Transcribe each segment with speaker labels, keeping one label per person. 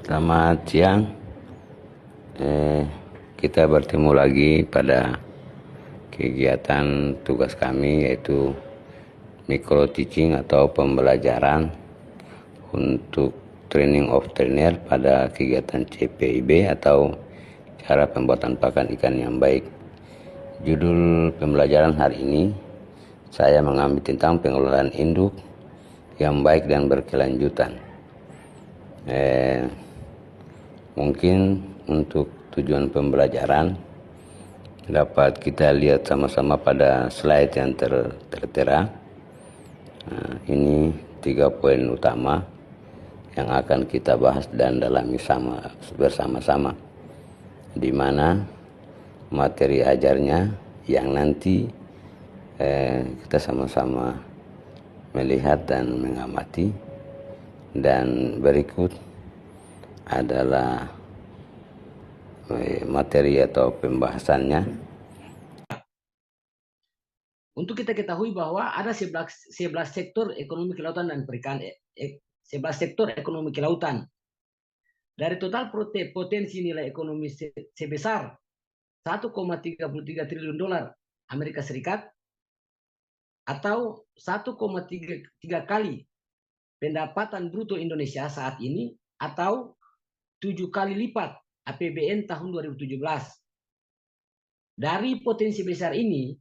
Speaker 1: Selamat siang. Kita bertemu lagi pada kegiatan tugas kami, yaitu micro teaching atau pembelajaran untuk training of trainer pada kegiatan CPIB atau cara pembuatan pakan ikan yang baik. Judul pembelajaran hari ini saya mengambil tentang pengelolaan induk yang baik dan berkelanjutan. Mungkin untuk tujuan pembelajaran dapat kita lihat sama-sama pada slide yang tertera. Ini 3 poin utama yang akan kita bahas dan dalami bersama-sama, di mana materi ajarnya yang nanti kita sama-sama melihat dan mengamati. Dan berikut adalah materi atau pembahasannya.
Speaker 2: Untuk kita ketahui bahwa ada 11 sektor ekonomi kelautan dan perikanan, 11 sektor ekonomi kelautan. Dari total potensi nilai ekonomi sebesar 1,33 triliun dolar Amerika Serikat atau 1,3 kali pendapatan bruto Indonesia saat ini atau 7 kali lipat APBN tahun 2017. Dari potensi besar ini,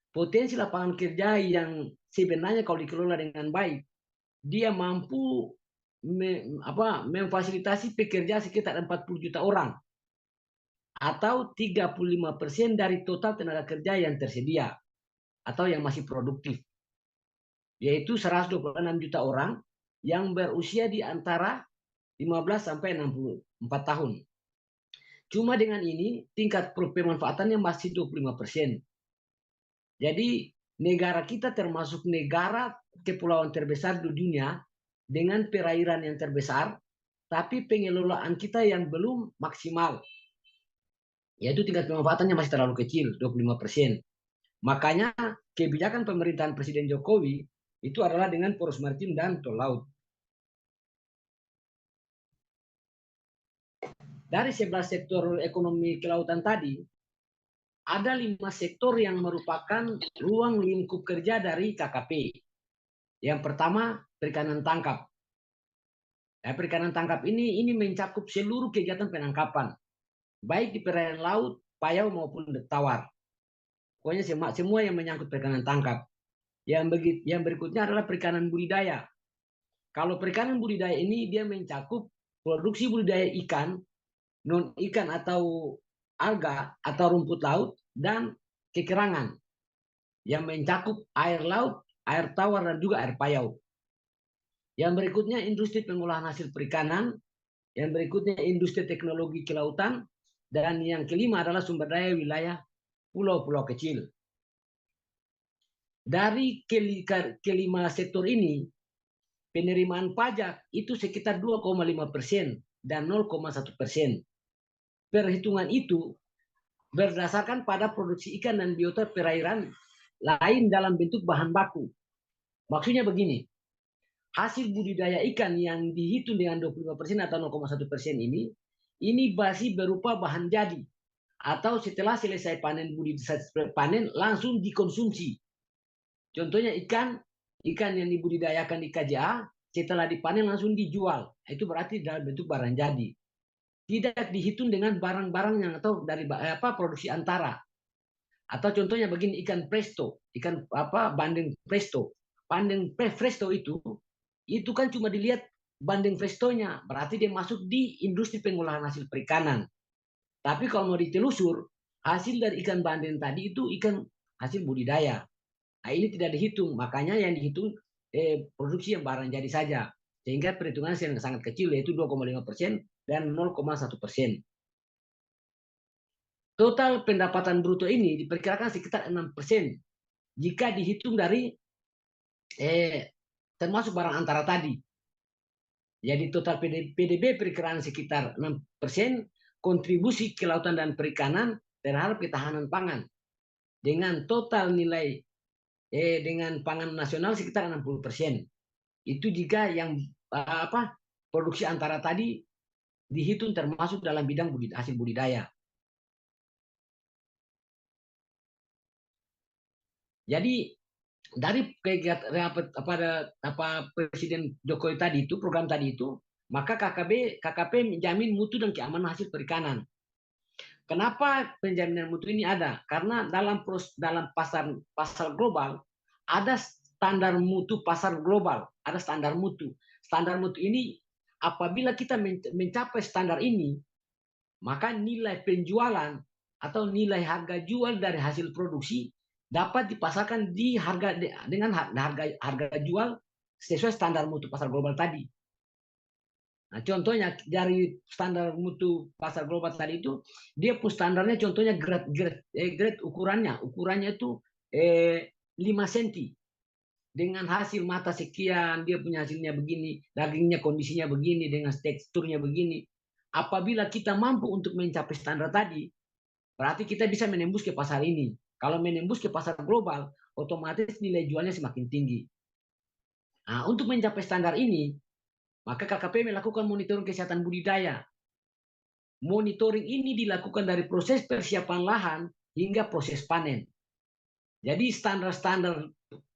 Speaker 2: potensi lapangan kerja yang sebenarnya kalau dikelola dengan baik, dia mampu memfasilitasi pekerja sekitar 40 juta orang atau 35% dari total tenaga kerja yang tersedia atau yang masih produktif, yaitu 126 juta orang yang berusia di antara 15 sampai 64 tahun. Cuma dengan ini tingkat pemanfaatannya masih 25%. Jadi negara kita termasuk negara kepulauan terbesar di dunia dengan perairan yang terbesar, tapi pengelolaan kita yang belum maksimal, yaitu tingkat pemanfaatannya masih terlalu kecil, 25%. Makanya kebijakan pemerintahan Presiden Jokowi itu adalah dengan poros maritim dan tol laut. Dari 11 sektor ekonomi kelautan tadi, ada 5 sektor yang merupakan ruang lingkup kerja dari KKP. Yang pertama, perikanan tangkap. Perikanan tangkap ini mencakup seluruh kegiatan penangkapan, baik di perairan laut, payau maupun tawar. Pokoknya semua yang menyangkut perikanan tangkap. Yang berikutnya adalah perikanan budidaya. Kalau perikanan budidaya ini dia mencakup produksi budidaya ikan, non ikan atau alga atau rumput laut, dan kekerangan yang mencakup air laut, air tawar, dan juga air payau. Yang berikutnya industri pengolahan hasil perikanan, yang berikutnya industri teknologi kelautan, dan yang kelima adalah sumber daya wilayah pulau-pulau kecil. Dari kelima sektor ini, penerimaan pajak itu sekitar 2,5% dan 0,1%. Perhitungan itu berdasarkan pada produksi ikan dan biota perairan lain dalam bentuk bahan baku. Maksudnya begini, hasil budidaya ikan yang dihitung dengan 25% atau 0,1% ini masih berupa bahan jadi, atau setelah selesai panen langsung dikonsumsi. Contohnya ikan yang dibudidayakan di KJA setelah dipanen langsung dijual, itu berarti dalam bentuk barang jadi. Tidak dihitung dengan barang-barang yang atau dari produksi antara. Atau contohnya begini, ikan presto, bandeng presto. Bandeng presto itu kan cuma dilihat bandeng prestonya, berarti dia masuk di industri pengolahan hasil perikanan. Tapi kalau mau ditelusur, hasil dari ikan bandeng tadi itu ikan hasil budidaya. Nah, ini tidak dihitung, makanya yang dihitung produksi yang barang jadi saja. Sehingga perhitungan sangat kecil, yaitu 2,5% dan 0,1%. Total pendapatan bruto ini diperkirakan sekitar 6% jika dihitung dari termasuk barang antara tadi. Jadi total PDB perkiraan sekitar 6%, kontribusi kelautan dan perikanan terhadap ketahanan pangan dengan total nilai dengan pangan nasional sekitar 60%. Itu jika yang produksi antara tadi dihitung termasuk dalam bidang hasil budidaya. Jadi dari kegiatan Presiden Jokowi tadi itu, program tadi itu, maka KKP menjamin mutu dan keamanan hasil perikanan. Kenapa penjaminan mutu ini ada? Karena dalam pasar global ada standar mutu pasar global, ada standar mutu. Standar mutu ini apabila kita mencapai standar ini, maka nilai penjualan atau nilai harga jual dari hasil produksi dapat dipasarkan di dengan harga jual sesuai standar mutu pasar global tadi. Nah, contohnya dari standar mutu pasar global tadi itu, dia pun standarnya contohnya grade ukurannya itu 5 cm dengan hasil mata sekian, dia punya hasilnya begini, dagingnya kondisinya begini, dengan teksturnya begini. Apabila kita mampu untuk mencapai standar tadi, berarti kita bisa menembus ke pasar ini. Kalau menembus ke pasar global, otomatis nilai jualnya semakin tinggi. Nah, untuk mencapai standar ini, maka KKP melakukan monitoring kesehatan budidaya. Monitoring ini dilakukan dari proses persiapan lahan hingga proses panen. Jadi standar-standar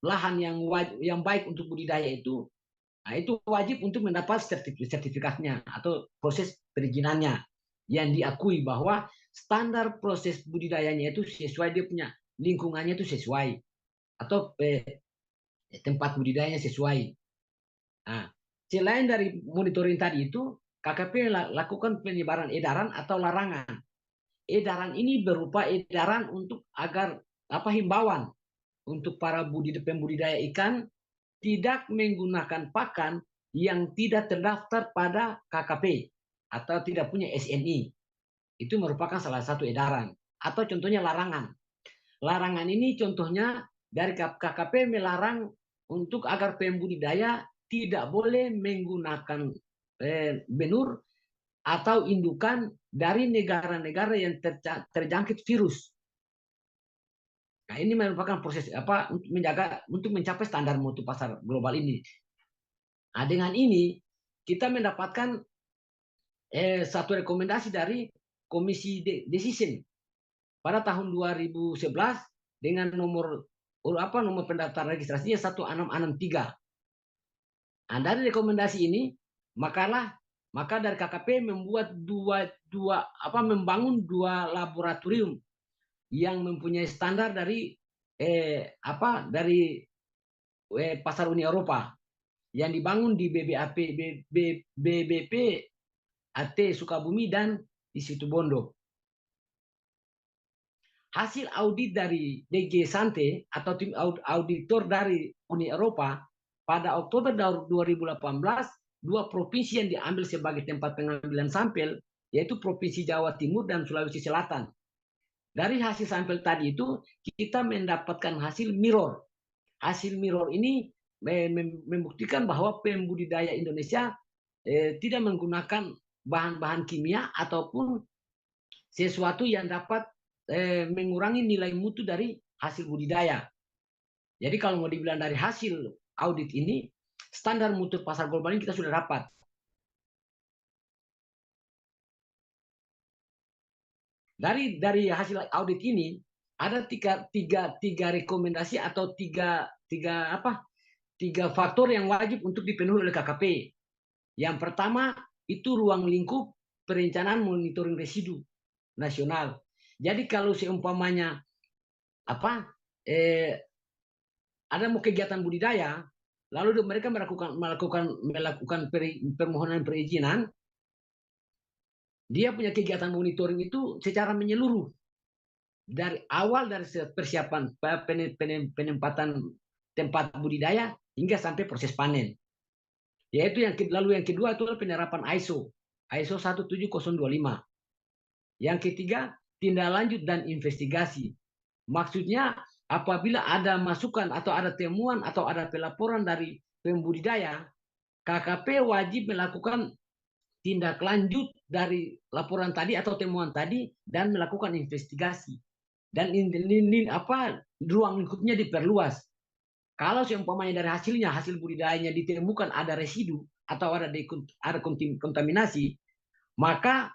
Speaker 2: lahan yang baik untuk budidaya itu, nah itu wajib untuk mendapat sertifikatnya atau proses perizinannya yang diakui bahwa standar proses budidayanya itu sesuai, dia punya lingkungannya itu sesuai, atau tempat budidayanya sesuai. Nah, selain dari monitoring tadi itu, KKP lakukan penyebaran edaran atau larangan. Edaran ini berupa edaran untuk agar himbauan untuk para pembudidaya ikan tidak menggunakan pakan yang tidak terdaftar pada KKP atau tidak punya SNI. Itu merupakan salah satu edaran. Atau contohnya larangan. Larangan ini contohnya dari KKP melarang untuk agar pembudidaya tidak boleh menggunakan benur atau indukan dari negara-negara yang terjangkit virus. Nah, ini merupakan proses untuk mencapai standar mutu pasar global ini. Nah, dengan ini kita mendapatkan satu rekomendasi dari Komisi Decision pada tahun 2011 dengan nomor pendaftaran registrasinya 1663. Nah, dari rekomendasi ini maka dari KKP membuat membangun dua laboratorium yang mempunyai standar dari pasar Uni Eropa yang dibangun di BBP AT Sukabumi dan di Situbondo. Hasil audit dari DG Sante atau tim auditor dari Uni Eropa pada Oktober 2018, dua provinsi yang diambil sebagai tempat pengambilan sampel yaitu Provinsi Jawa Timur dan Sulawesi Selatan. Dari hasil sampel tadi itu kita mendapatkan hasil mirror. Hasil mirror ini membuktikan bahwa pembudidaya Indonesia tidak menggunakan bahan-bahan kimia ataupun sesuatu yang dapat mengurangi nilai mutu dari hasil budidaya. Jadi kalau mau dibilang dari hasil audit ini, standar mutu pasar global ini kita sudah dapat. Dari hasil audit ini ada tiga rekomendasi atau tiga faktor yang wajib untuk dipenuhi oleh KKP. Yang pertama itu ruang lingkup perencanaan monitoring residu nasional. Jadi kalau seumpamanya ada mau kegiatan budidaya, lalu mereka melakukan permohonan perizinan, dia punya kegiatan monitoring itu secara menyeluruh dari awal, dari persiapan penempatan tempat budidaya hingga sampai proses panen. Yaitu yang kedua itu adalah penerapan ISO 17025. Yang ketiga, tindak lanjut dan investigasi. Maksudnya apabila ada masukan atau ada temuan atau ada pelaporan dari pembudidaya, KKP wajib melakukan tindak lanjut dari laporan tadi atau temuan tadi dan melakukan investigasi. Dan ruang lingkupnya diperluas. Kalau seumpamanya dari hasil budidayanya ditemukan ada residu atau ada kontaminasi, Maka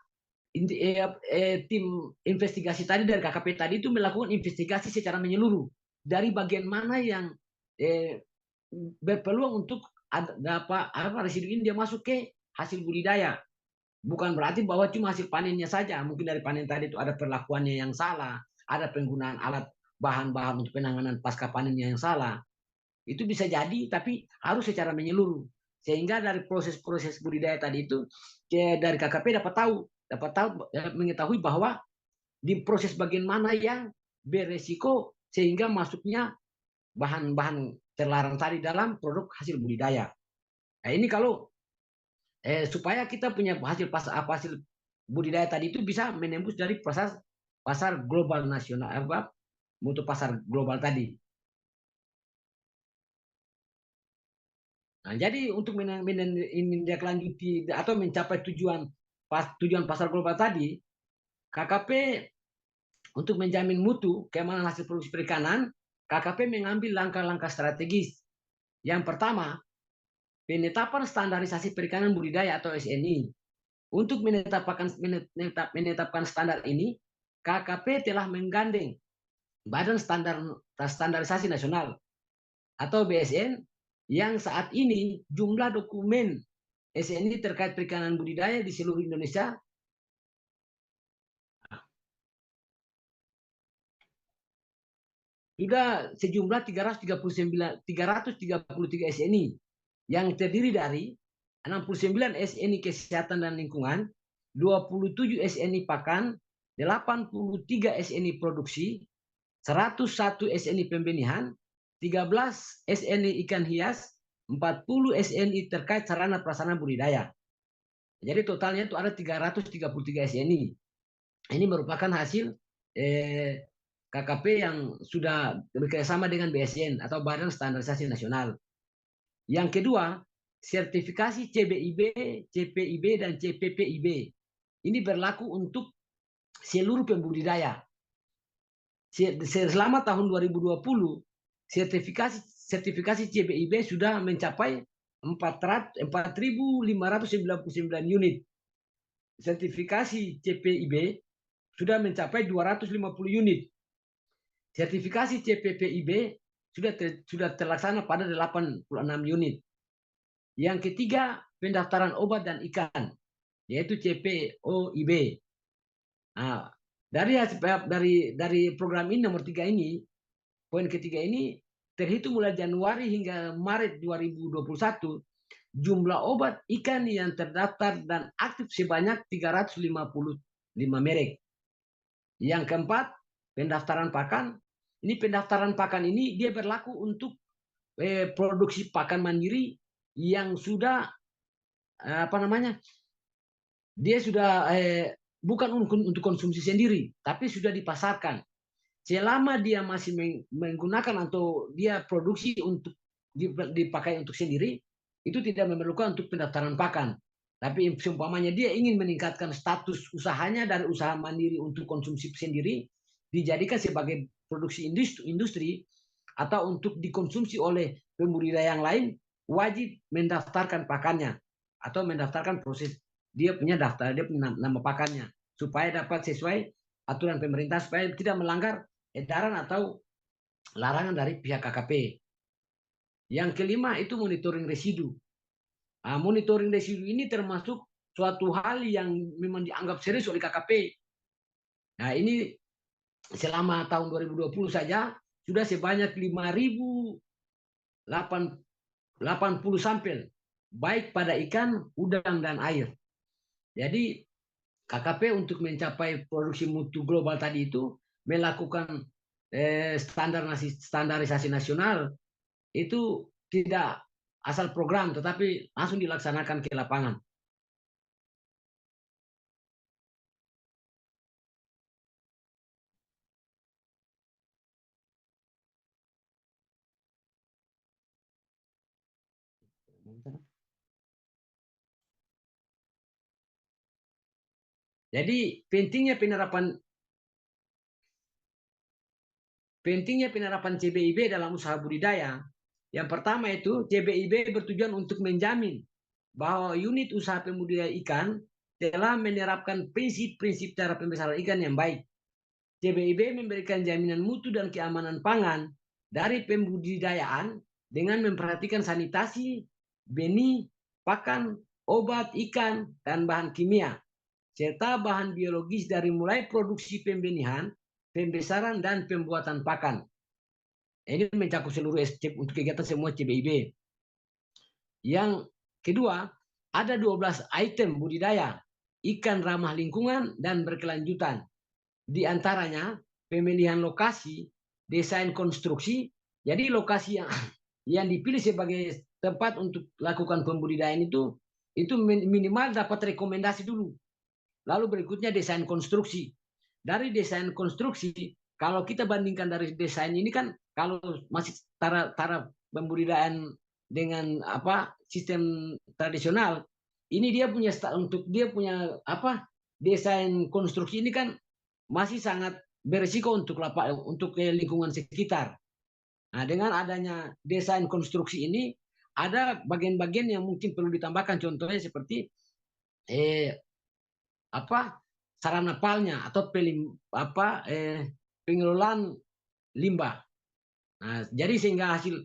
Speaker 2: tim investigasi tadi dari KKP tadi itu melakukan investigasi secara menyeluruh dari bagian mana yang berpeluang untuk dapat residu ini dia masuk ke hasil budidaya. Bukan berarti bahwa cuma hasil panennya saja. Mungkin dari panen tadi itu ada perlakuannya yang salah, ada penggunaan alat bahan-bahan untuk penanganan pasca panennya yang salah. Itu bisa jadi, tapi harus secara menyeluruh. Sehingga dari proses-proses budidaya tadi itu, dari KKP dapat tahu mengetahui bahwa di proses bagian mana yang beresiko sehingga masuknya bahan-bahan terlarang tadi dalam produk hasil budidaya. Nah, ini kalau supaya kita punya hasil budidaya tadi itu bisa menembus dari pasar global nasional mutu pasar global tadi. Nah, jadi untuk menindaklanjuti atau mencapai tujuan pasar global tadi, KKP untuk menjamin mutu keamanan hasil produksi perikanan, KKP mengambil langkah-langkah strategis. Yang pertama, penetapan standarisasi perikanan budidaya atau SNI. Untuk menetapkan standar ini, KKP telah menggandeng Badan Standarisasi Nasional atau BSN yang saat ini jumlah dokumen SNI terkait perikanan budidaya di seluruh Indonesia sudah sejumlah 333 SNI yang terdiri dari 69 SNI kesehatan dan lingkungan, 27 SNI pakan, 83 SNI produksi, 101 SNI pembenihan, 13 SNI ikan hias, 40 SNI terkait sarana prasarana budidaya. Jadi totalnya itu ada 333 SNI. Ini merupakan hasil KKP yang sudah bekerjasama dengan BSN atau Badan Standarisasi Nasional. Yang kedua, sertifikasi CBIB, CPIB, dan CPPIB. Ini berlaku untuk seluruh pembudidaya. Selama tahun 2020, sertifikasi CBIB sudah mencapai 4.599 unit. Sertifikasi CPIB sudah mencapai 250 unit. Sertifikasi CPPIB sudah terlaksana pada 86 unit. Yang ketiga, pendaftaran obat dan ikan, yaitu CPOIB. Nah, dari program ini nomor 3 ini, poin ketiga ini, terhitung mulai Januari hingga Maret 2021, jumlah obat ikan yang terdaftar dan aktif sebanyak 355 merek. Yang keempat, pendaftaran pakan. Ini pendaftaran pakan ini dia berlaku untuk produksi pakan mandiri yang sudah dia sudah bukan untuk konsumsi sendiri, tapi sudah dipasarkan. Selama dia masih menggunakan atau dia produksi untuk dipakai untuk sendiri, itu tidak memerlukan untuk pendaftaran pakan. Tapi seumpamanya dia ingin meningkatkan status usahanya dari usaha mandiri untuk konsumsi sendiri, dijadikan sebagai produksi industri atau untuk dikonsumsi oleh pembudidaya yang lain, wajib mendaftarkan pakannya atau mendaftarkan proses dia punya daftar, dia punya nama pakannya supaya dapat sesuai aturan pemerintah supaya tidak melanggar edaran atau larangan dari pihak KKP. Yang kelima itu monitoring residu. Nah, monitoring residu ini termasuk suatu hal yang memang dianggap serius oleh KKP. Nah, ini selama tahun 2020 saja sudah sebanyak 5.080 sampel, baik pada ikan, udang, dan air. Jadi KKP untuk mencapai produksi mutu global tadi itu melakukan standarisasi nasional itu tidak asal program, tetapi langsung dilaksanakan ke lapangan. Jadi pentingnya penerapan CBIB dalam usaha budidaya. Yang pertama itu CBIB bertujuan untuk menjamin bahwa unit usaha pembudidaya ikan telah menerapkan prinsip-prinsip cara pembesaran ikan yang baik. CBIB memberikan jaminan mutu dan keamanan pangan dari pembudidayaan dengan memperhatikan sanitasi, benih, pakan, obat ikan, dan bahan kimia, serta bahan biologis dari mulai produksi pembenihan, pembesaran, dan pembuatan pakan. Ini mencakup seluruh untuk kegiatan semua CBIB. Yang kedua, ada 12 item budidaya ikan ramah lingkungan dan berkelanjutan. Di antaranya pemilihan lokasi, desain konstruksi. Jadi lokasi yang dipilih sebagai tempat untuk lakukan pembudidayaan itu minimal dapat rekomendasi dulu. Lalu berikutnya desain konstruksi. Dari desain konstruksi, kalau kita bandingkan dari desain ini kan, kalau masih taraf pembudidayaan dengan sistem tradisional, ini dia punya untuk dia punya desain konstruksi ini kan masih sangat berisiko untuk lingkungan sekitar. Nah, dengan adanya desain konstruksi ini ada bagian-bagian yang mungkin perlu ditambahkan, contohnya seperti sarana palnya atau pengelolaan limbah. Nah, jadi sehingga hasil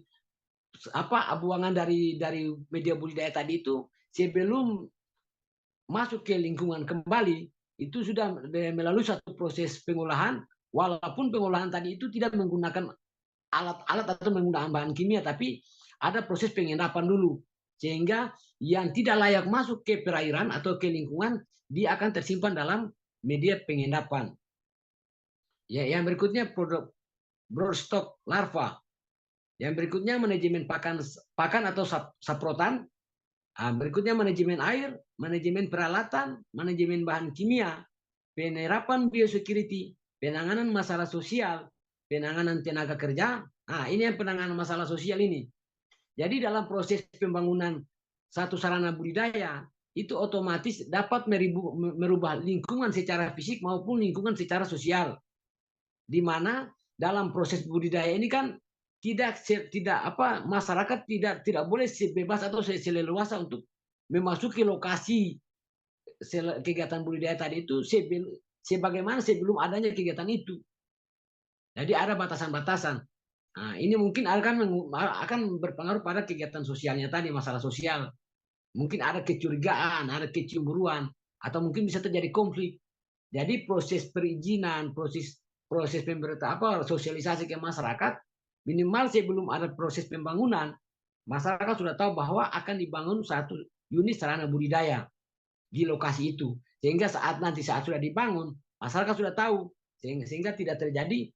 Speaker 2: buangan dari media budidaya tadi itu sebelum masuk ke lingkungan kembali itu sudah melalui satu proses pengolahan, walaupun pengolahan tadi itu tidak menggunakan alat-alat atau menggunakan bahan kimia, tapi ada proses pengendapan dulu, sehingga yang tidak layak masuk ke perairan atau ke lingkungan dia akan tersimpan dalam media pengendapan. Ya, yang berikutnya produk broodstock larva. Yang berikutnya manajemen pakan atau saprotan. Berikutnya manajemen air, manajemen peralatan, manajemen bahan kimia, penerapan biosecurity, penanganan masalah sosial, penanganan tenaga kerja. Ini yang penanganan masalah sosial ini. Jadi dalam proses pembangunan satu sarana budidaya itu otomatis dapat merubah lingkungan secara fisik maupun lingkungan secara sosial. Di mana dalam proses budidaya ini kan masyarakat tidak boleh bebas atau seleluasa untuk memasuki lokasi kegiatan budidaya tadi itu sebagaimana sebelum adanya kegiatan itu. Jadi ada batasan-batasan. Nah, ini mungkin akan berpengaruh pada kegiatan sosialnya tadi, masalah sosial. Mungkin ada kecurigaan, ada kecemburuan, atau mungkin bisa terjadi konflik. Jadi proses perizinan, proses sosialisasi ke masyarakat, minimal sebelum ada proses pembangunan, masyarakat sudah tahu bahwa akan dibangun satu unit sarana budidaya di lokasi itu. Sehingga saat sudah dibangun, masyarakat sudah tahu, sehingga tidak terjadi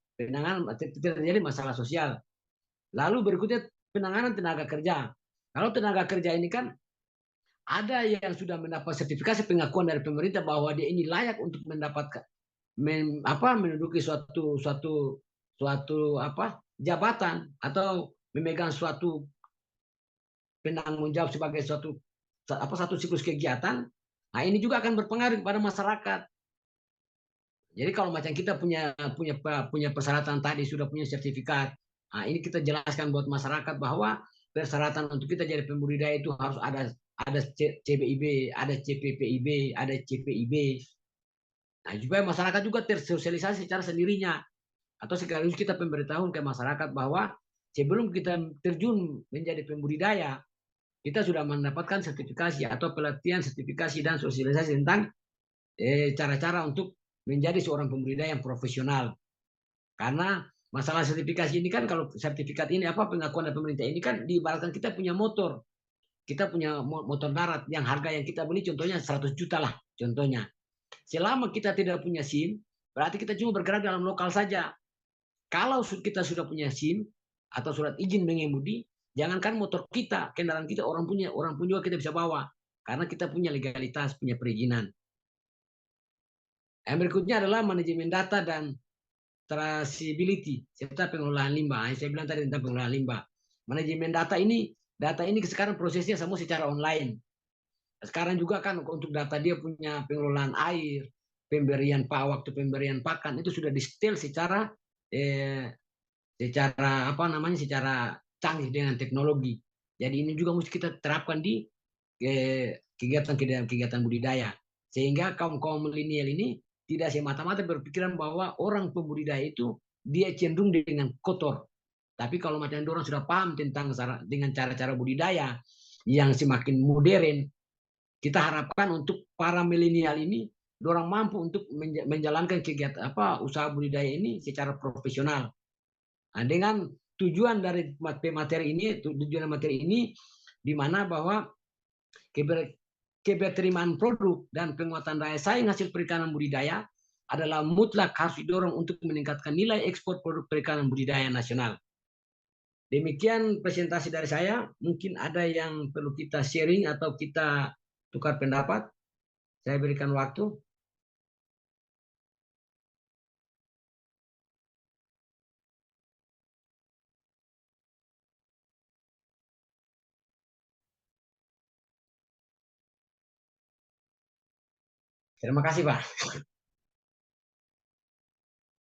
Speaker 2: masalah sosial. Lalu berikutnya penanganan tenaga kerja. Kalau tenaga kerja ini kan ada yang sudah mendapat sertifikasi pengakuan dari pemerintah bahwa dia ini layak untuk mendapatkan menduduki suatu jabatan atau memegang suatu penanggung jawab sebagai satu siklus kegiatan. Nah, ini juga akan berpengaruh kepada masyarakat. Jadi kalau macam kita punya persyaratan tadi, sudah punya sertifikat, nah ini kita jelaskan buat masyarakat bahwa persyaratan untuk kita jadi pembudidaya itu harus ada CBIB, ada CPPIB, ada CPIB. Nah, supaya masyarakat juga tersosialisasi secara sendirinya. Atau sekaligus kita pemberitahuan ke masyarakat bahwa sebelum kita terjun menjadi pembudidaya, kita sudah mendapatkan sertifikasi atau pelatihan sertifikasi dan sosialisasi tentang cara-cara untuk menjadi seorang pembudidaya yang profesional. Karena masalah sertifikasi ini kan, kalau sertifikat ini pengakuan dari pemerintah ini kan diibaratkan kita punya motor. Kita punya motor darat yang harga yang kita beli contohnya 100 juta lah contohnya. Selama kita tidak punya SIM, berarti kita cuma bergerak dalam lokal saja. Kalau kita sudah punya SIM atau surat izin mengemudi, jangankan motor kita, kendaraan kita orang pun juga kita bisa bawa karena kita punya legalitas, punya perizinan. Yang berikutnya adalah manajemen data dan traceability serta pengelolaan limbah. Saya bilang tadi tentang pengelolaan limbah. Manajemen data ini sekarang prosesnya semua secara online. Sekarang juga kan untuk data dia punya pengelolaan air, pemberian waktu pemberian pakan itu sudah di-setel secara secara canggih dengan teknologi. Jadi ini juga mesti kita terapkan di kegiatan budidaya. Sehingga kaum-kaum milenial ini tidak semata-mata berpikiran bahwa orang pembudidaya itu dia cenderung dengan kotor. Tapi kalau macam orang sudah paham tentang dengan cara-cara budidaya yang semakin modern, kita harapkan untuk para milenial ini orang mampu untuk menjalankan kegiatan usaha budidaya ini secara profesional. Nah, dengan tujuan dari materi ini, tujuan materi ini di mana bahwa keberterimaan produk dan penguatan daya saing hasil perikanan budidaya adalah mutlak harus didorong untuk meningkatkan nilai ekspor produk perikanan budidaya nasional. Demikian presentasi dari saya. Mungkin ada yang perlu kita sharing atau kita tukar pendapat. Saya berikan waktu. Terima kasih, Pak.